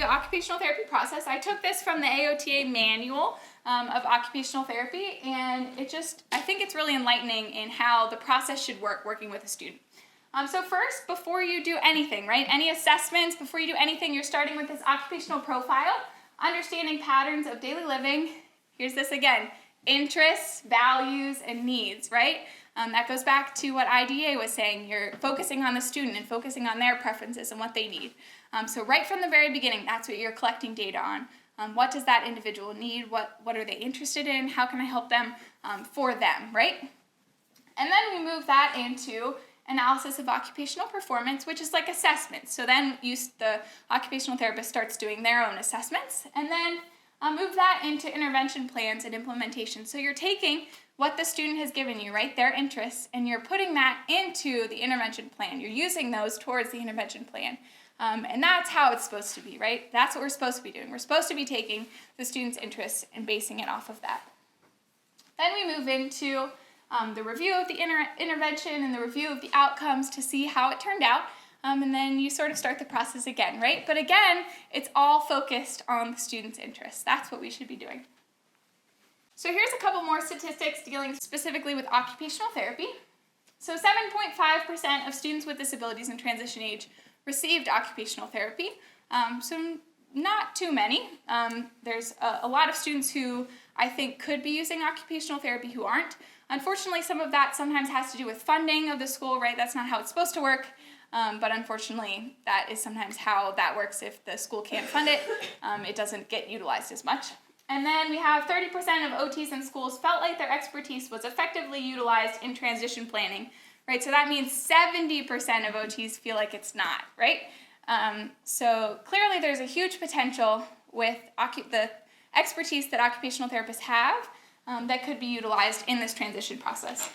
the occupational therapy process. I took this from the AOTA manual of occupational therapy, and I think it's really enlightening in how the process should work working with a student. So first, before you do anything, right, any assessments, before you do anything, you're starting with this occupational profile, understanding patterns of daily living. Here's this again, interests, values, and needs, right? That goes back to what IDEA was saying. You're focusing on the student and focusing on their preferences and what they need. So right from the very beginning, that's what you're collecting data on. What does that individual need? What are they interested in? How can I help them for them, right? And then we move that into analysis of occupational performance, which is like assessments. So then the occupational therapist starts doing their own assessments, and then move that into intervention plans and implementation. So you're taking what the student has given you, right, their interests, and you're putting that into the intervention plan. You're using those towards the intervention plan. And that's how it's supposed to be, right? That's what we're supposed to be doing. We're supposed to be taking the student's interests and basing it off of that. Then we move into the review of the intervention and the review of the outcomes to see how it turned out. And then you sort of start the process again, right? But again, it's all focused on the student's interests. That's what we should be doing. So here's a couple more statistics dealing specifically with occupational therapy. So 7.5% of students with disabilities in transition age received occupational therapy. So not too many. There's a lot of students who I think could be using occupational therapy who aren't. Unfortunately, some of that sometimes has to do with funding of the school, right? That's not how it's supposed to work. But unfortunately, that is sometimes how that works. If the school can't fund it, it doesn't get utilized as much. And then we have 30% of OTs in schools felt like their expertise was effectively utilized in transition planning, right? So that means 70% of OTs feel like it's not, right? So clearly there's a huge potential with the expertise that occupational therapists have that could be utilized in this transition process.